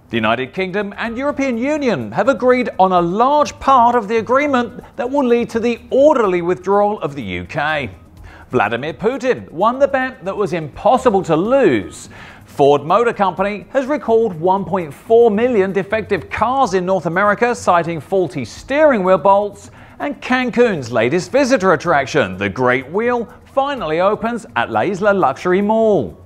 The United Kingdom and European Union have agreed on a large part of the agreement that will lead to the orderly withdrawal of the UK. Vladimir Putin won the bet that was impossible to lose. Ford Motor Company has recalled 1.4 million defective cars in North America, citing faulty steering wheel bolts. And Cancun's latest visitor attraction, the Great Wheel, finally opens at La Isla Luxury Mall.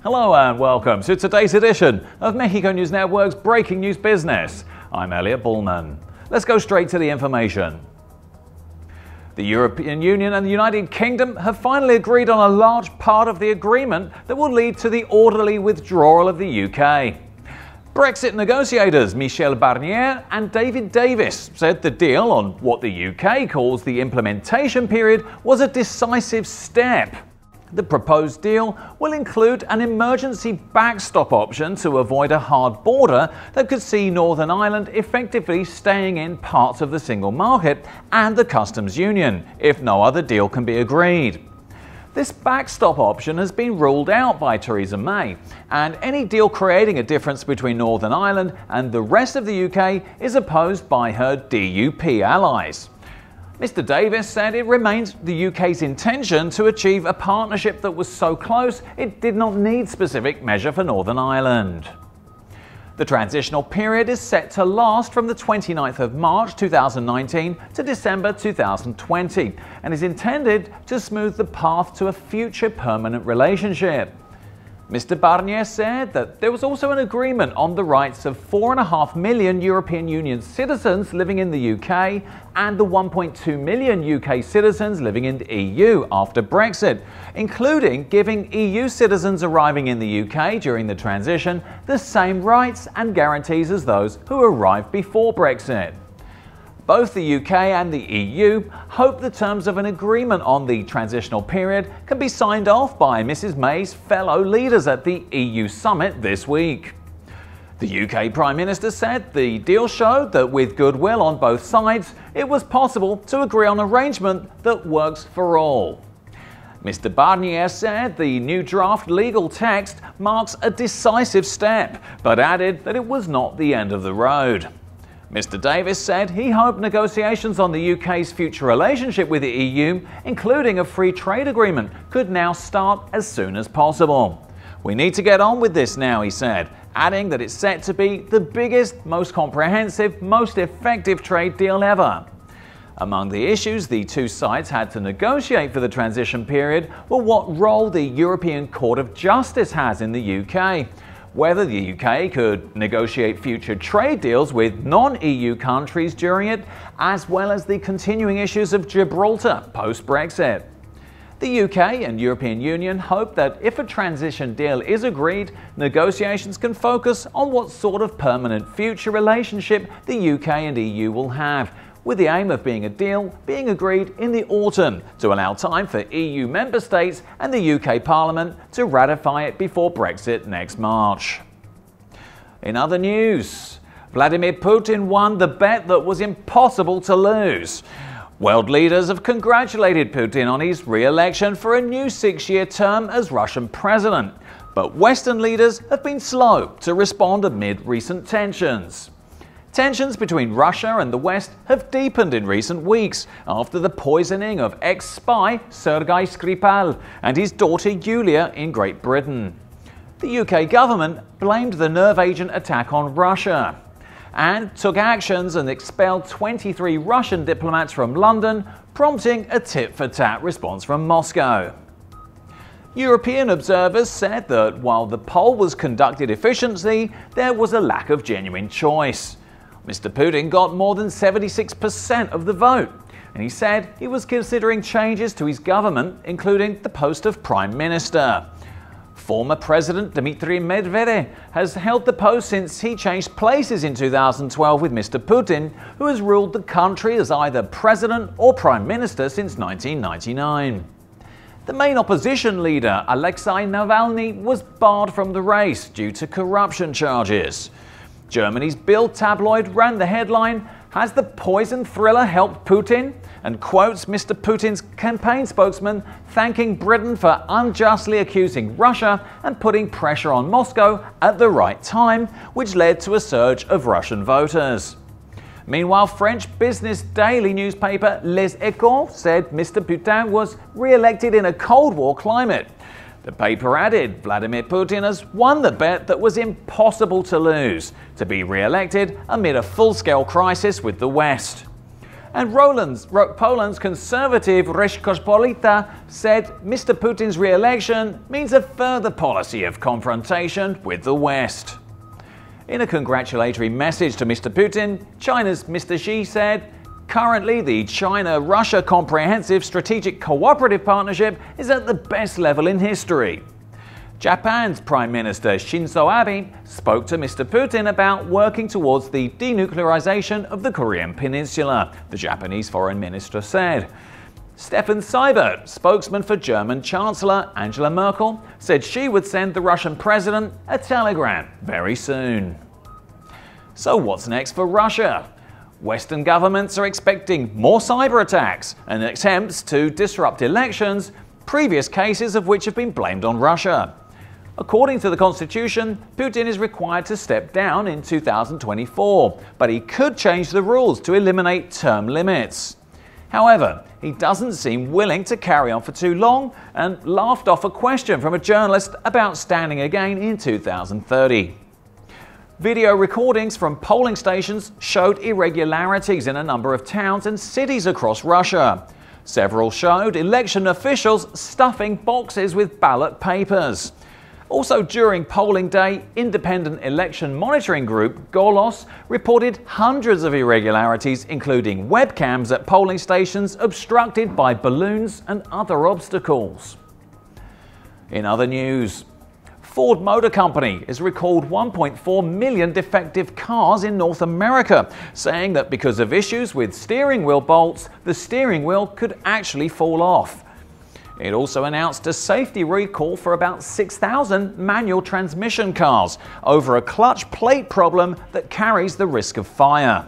Hello and welcome to today's edition of Mexico News Network's Breaking News Business. I'm Elliot Bullman. Let's go straight to the information. The European Union and the United Kingdom have finally agreed on a large part of the agreement that will lead to the orderly withdrawal of the UK. Brexit negotiators Michel Barnier and David Davis said the deal on what the UK calls the implementation period was a decisive step. The proposed deal will include an emergency backstop option to avoid a hard border that could see Northern Ireland effectively staying in parts of the single market and the customs union, if no other deal can be agreed. This backstop option has been ruled out by Theresa May, and any deal creating a difference between Northern Ireland and the rest of the UK is opposed by her DUP allies. Mr. Davis said it remains the UK's intention to achieve a partnership that was so close it did not need specific measure for Northern Ireland. The transitional period is set to last from the 29th of March 2019 to December 2020 and is intended to smooth the path to a future permanent relationship. Mr. Barnier said that there was also an agreement on the rights of 4.5 million European Union citizens living in the UK and the 1.2 million UK citizens living in the EU after Brexit, including giving EU citizens arriving in the UK during the transition the same rights and guarantees as those who arrived before Brexit. Both the UK and the EU hope the terms of an agreement on the transitional period can be signed off by Mrs. May's fellow leaders at the EU summit this week. The UK Prime Minister said the deal showed that with goodwill on both sides, it was possible to agree on an arrangement that works for all. Mr. Barnier said the new draft legal text marks a decisive step, but added that it was not the end of the road. Mr. Davis said he hoped negotiations on the UK's future relationship with the EU, including a free trade agreement, could now start as soon as possible. "We need to get on with this now," he said, adding that it's set to be the biggest, most comprehensive, most effective trade deal ever. Among the issues the two sides had to negotiate for the transition period were what role the European Court of Justice has in the UK, whether the UK could negotiate future trade deals with non-EU countries during it, as well as the continuing issues of Gibraltar post-Brexit. The UK and European Union hope that if a transition deal is agreed, negotiations can focus on what sort of permanent future relationship the UK and EU will have, with the aim of being a deal being agreed in the autumn to allow time for EU member states and the UK Parliament to ratify it before Brexit next March. In other news, Vladimir Putin won the bet that was impossible to lose. World leaders have congratulated Putin on his re-election for a new 6-year term as Russian president, but Western leaders have been slow to respond amid recent tensions. Tensions between Russia and the West have deepened in recent weeks after the poisoning of ex-spy Sergei Skripal and his daughter Yulia in Great Britain. The UK government blamed the nerve agent attack on Russia and took actions and expelled 23 Russian diplomats from London, prompting a tit-for-tat response from Moscow. European observers said that while the poll was conducted efficiently, there was a lack of genuine choice. Mr. Putin got more than 76% of the vote, and he said he was considering changes to his government, including the post of Prime Minister. Former President Dmitry Medvedev has held the post since he changed places in 2012 with Mr. Putin, who has ruled the country as either President or Prime Minister since 1999. The main opposition leader, Alexei Navalny, was barred from the race due to corruption charges. Germany's Bild tabloid ran the headline, "Has the poison thriller helped Putin?" and quotes Mr. Putin's campaign spokesman thanking Britain for unjustly accusing Russia and putting pressure on Moscow at the right time, which led to a surge of Russian voters. Meanwhile, French business daily newspaper Les Echos said Mr. Putin was re-elected in a Cold War climate. The paper added Vladimir Putin has won the bet that was impossible to lose, to be re-elected amid a full-scale crisis with the West. And Poland's conservative Rzeczpospolita said Mr. Putin's re-election means a further policy of confrontation with the West. In a congratulatory message to Mr. Putin, China's Mr. Xi said, "Currently, the China-Russia Comprehensive Strategic Cooperative Partnership is at the best level in history." Japan's Prime Minister Shinzo Abe spoke to Mr. Putin about working towards the denuclearization of the Korean Peninsula, the Japanese Foreign Minister said. Stefan Seibert, spokesman for German Chancellor Angela Merkel, said she would send the Russian president a telegram very soon. So what's next for Russia? Western governments are expecting more cyber attacks and attempts to disrupt elections, previous cases of which have been blamed on Russia. According to the Constitution, Putin is required to step down in 2024, but he could change the rules to eliminate term limits. However, he doesn't seem willing to carry on for too long and laughed off a question from a journalist about standing again in 2030. Video recordings from polling stations showed irregularities in a number of towns and cities across Russia. Several showed election officials stuffing boxes with ballot papers. Also during polling day, independent election monitoring group Golos reported hundreds of irregularities, including webcams at polling stations obstructed by balloons and other obstacles. In other news, Ford Motor Company has recalled 1.4 million defective cars in North America, saying that because of issues with steering wheel bolts, the steering wheel could actually fall off. It also announced a safety recall for about 6,000 manual transmission cars over a clutch plate problem that carries the risk of fire.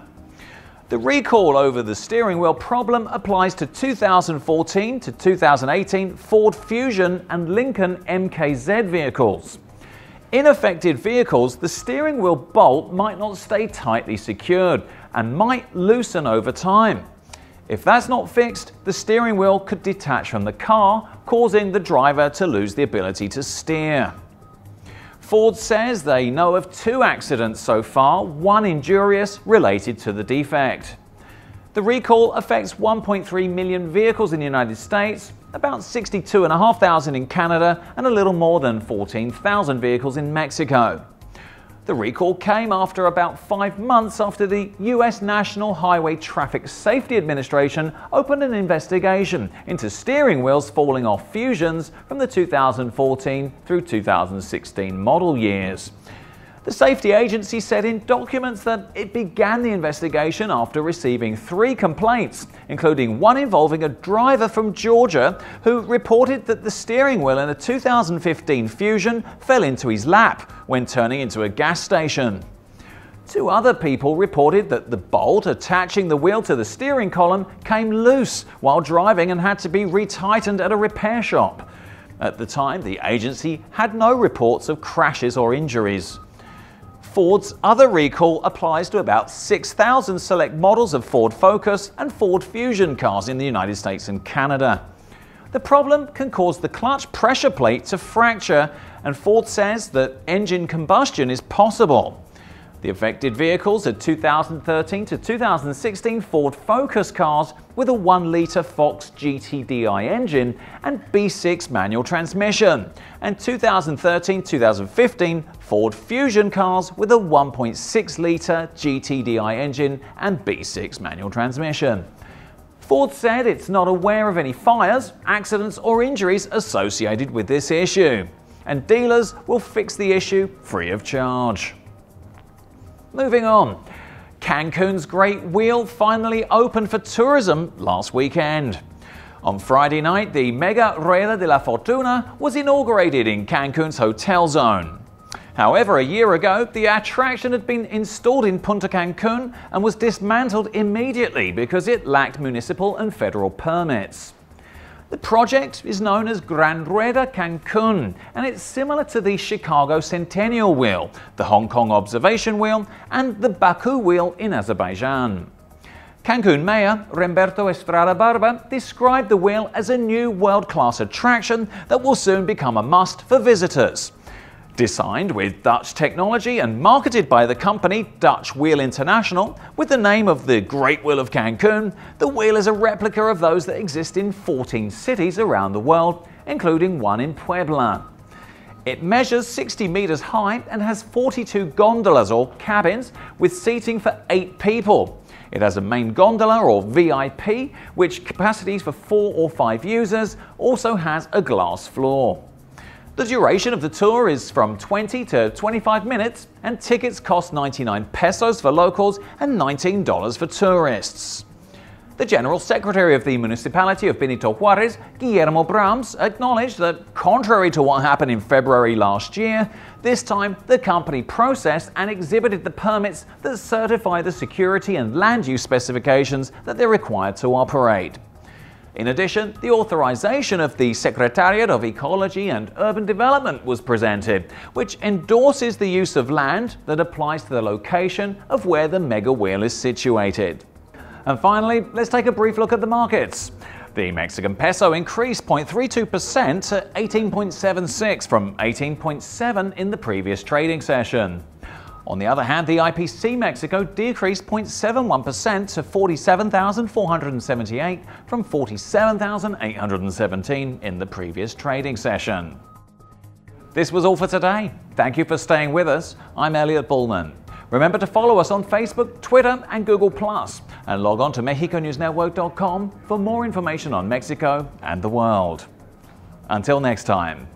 The recall over the steering wheel problem applies to 2014 to 2018 Ford Fusion and Lincoln MKZ vehicles. In affected vehicles, the steering wheel bolt might not stay tightly secured and might loosen over time. If that's not fixed, the steering wheel could detach from the car, causing the driver to lose the ability to steer. Ford says they know of 2 accidents so far, one injurious related to the defect. The recall affects 1.3 million vehicles in the United States, about 62,500 in Canada, and a little more than 14,000 vehicles in Mexico. The recall came after about 5 months after the US National Highway Traffic Safety Administration opened an investigation into steering wheels falling off Fusions from the 2014 through 2016 model years. The safety agency said in documents that it began the investigation after receiving 3 complaints, including one involving a driver from Georgia who reported that the steering wheel in a 2015 Fusion fell into his lap when turning into a gas station. 2 other people reported that the bolt attaching the wheel to the steering column came loose while driving and had to be retightened at a repair shop. At the time, the agency had no reports of crashes or injuries. Ford's other recall applies to about 6,000 select models of Ford Focus and Ford Fusion cars in the United States and Canada. The problem can cause the clutch pressure plate to fracture, and Ford says that engine combustion is possible. The affected vehicles are 2013 to 2016 Ford Focus cars with a 1-litre Fox GTDI engine and B6 manual transmission, and 2013-2015 Ford Fusion cars with a 1.6-litre GTDI engine and B6 manual transmission. Ford said it's not aware of any fires, accidents or injuries associated with this issue, and dealers will fix the issue free of charge. Moving on, Cancun's Great Wheel finally opened for tourism last weekend. On Friday night, the Mega Rueda de la Fortuna was inaugurated in Cancun's hotel zone. However, a year ago, the attraction had been installed in Punta Cancun and was dismantled immediately because it lacked municipal and federal permits. The project is known as Gran Rueda Cancun, and it's similar to the Chicago Centennial Wheel, the Hong Kong Observation Wheel, and the Baku Wheel in Azerbaijan. Cancun Mayor Remberto Estrada Barba described the wheel as a new world-class attraction that will soon become a must for visitors. Designed with Dutch technology and marketed by the company Dutch Wheel International with the name of the Great Wheel of Cancun, the wheel is a replica of those that exist in 14 cities around the world, including one in Puebla. It measures 60 meters high and has 42 gondolas or cabins with seating for 8 people. It has a main gondola or VIP, which capacities for 4 or 5 users, also has a glass floor. The duration of the tour is from 20 to 25 minutes and tickets cost 99 pesos for locals and $19 for tourists. The General Secretary of the Municipality of Benito Juarez, Guillermo Brahms, acknowledged that, contrary to what happened in February last year, this time the company processed and exhibited the permits that certify the security and land use specifications that they're required to operate. In addition, the authorization of the Secretariat of Ecology and Urban Development was presented, which endorses the use of land that applies to the location of where the mega wheel is situated. And finally, let's take a brief look at the markets. The Mexican peso increased 0.32% to 18.76 from 18.7 in the previous trading session. On the other hand, the IPC Mexico decreased 0.71% to 47,478 from 47,817 in the previous trading session. This was all for today. Thank you for staying with us. I'm Elliot Bullman. Remember to follow us on Facebook, Twitter, and Google+, and log on to MexicoNewsNetwork.com for more information on Mexico and the world. Until next time.